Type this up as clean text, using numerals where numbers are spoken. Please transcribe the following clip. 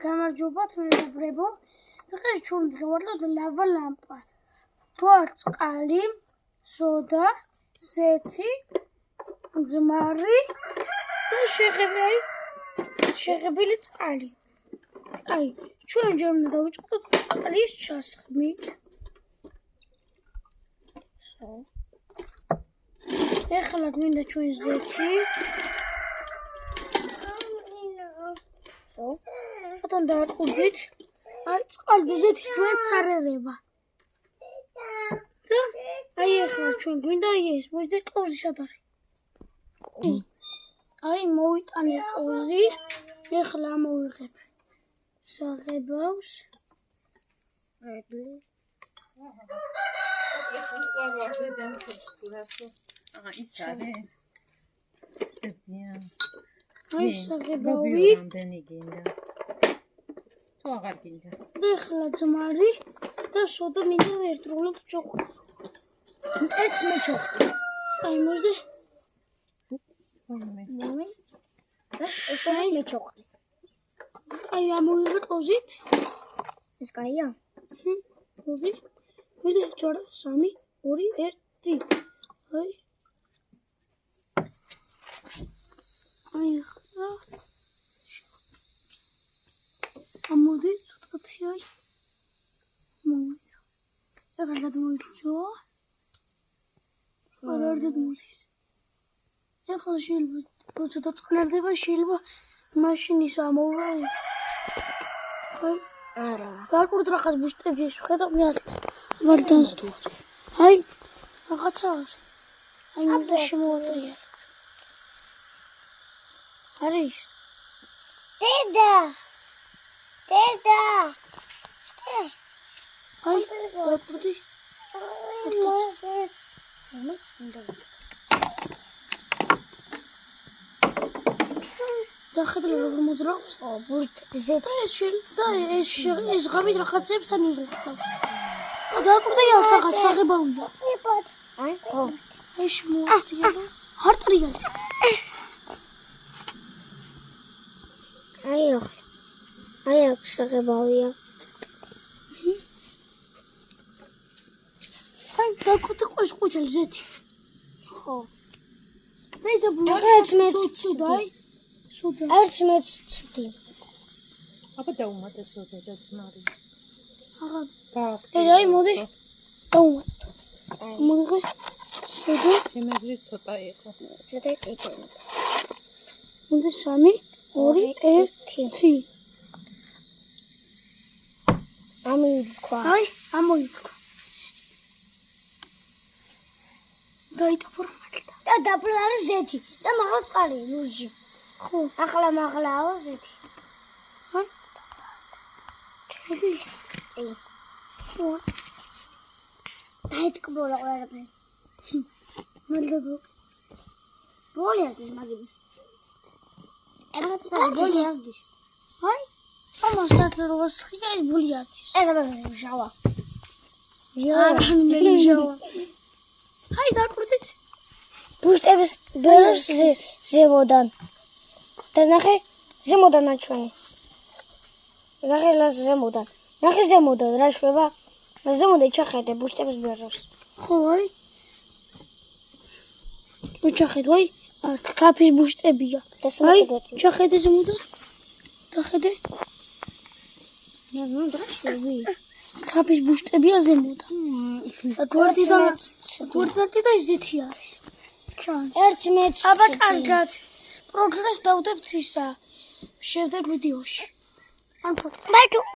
გამარჯობათ მეგობრებო. დღეს ჩვენ ვარდოთ ლავა ლამპა. გვაქვს წყალი, სოდა, ზეთი, ძმარი და შეღებილი წყალი. აი, ჩვენ ჯერ უნდა დავიწყოთ წყლის ჩასხმით. ეხლა გვინდა ჩვენ ზეთი. Потом დააყუდით. აი, წყალზე ზეთი ერთმანეთს არ ერება. და აი ეხლა ჩვენ გვინდა ეს, მოიძე კოზი სად არის? აი, მოვიტანე კოზი. ეხლა მოვიღებ საღებავს. ის არის სტებია. აი, საღებავი. რამდენი გინდა? თუ აღარ გინდა. და ეხლა ძმარი და სოდა მინდა ერთდროულად ჩოხო. ერთ მე ჩოხო. აი, მოძე. მომი. და ეს არის მე ჩოხო. აი, ამოვიღე კოზით. ეს კაია? კოზი. მოძე, ჯარა 3, 2, 1. აი. აი, ხა. ამოდი, ცოტათი აი. მოვიდა. ეხლა გადმოიქცო. არ გადმოდის. ეხლა შეიძლება როცა დაწყნარდება, შეიძლება მაშინის ამოვა. აი. არა. გარკვეულ რაღაც ბუშტები შეხედავ მე არ დავსდოს. აი, რაღაცა არის. აი, მინდა შემოვატრია. არის. დედა. აი, დაპრდი. და ხედავ როგორ მოძრაობს. ბურთები ზეთი. და ეს ღამით რაღაცებთან იღებს. და დაპრდი რაღაც საღებავია. აი, ხო. ეს მოატრია. არ ტრიალთ. აი, აქ საღებავია. აი, დაკუთე ყოს ყუთელი ზეთი. ხო. და და ბლოქი. სოდა. ერთ მეცდი. აბა დაუმატე სოდა და ძმარი. აღარ. გააკეთე. აი, მოდი. დაუმატე. მოიღე. სოდა. იმაზრი ცოტა იყო. ცოტა იყო. მოდი 3, 2, 1. ამოიქვა. აი, ამოიქვა. დაიტაფორმაკდა. და დაბლა არის ზეთი და მაგალ წყალი ლუჟი. ხო, ახლა მაგლაო ზეთი. ჰა? მოდი. აი. ხო. დაიტკბოლა ყველაფერი. მალდადო. ბოლი არის მაგის. ემოთ ბოლი არის. აი. ამას საერთოდ ხია ის ბოლი არის. ეს ჟავა. ჟავა. აი, დაკვრდით. ბუშტების ბერს ზემოდან. და ნახე ზემოდან აჩვენი. ნახე ზემოდან. ნახე ზემოდან რა შვება? ზემოდან ჩახედე ბუშტების ბერს. ხო, აი. ჩახედე, აი. კაფის ბუშტებია. აი, ჩახედე ზემოდან. დახედე. ნაზმო რა შვები? კაფის ბუშტებია ზემოდან. გვერდიდან და ზეთი არის. ერთ მეც. აბა კარგად. პროგრესს დავდებთ ისა. შემდეგ ვიდეოში. ან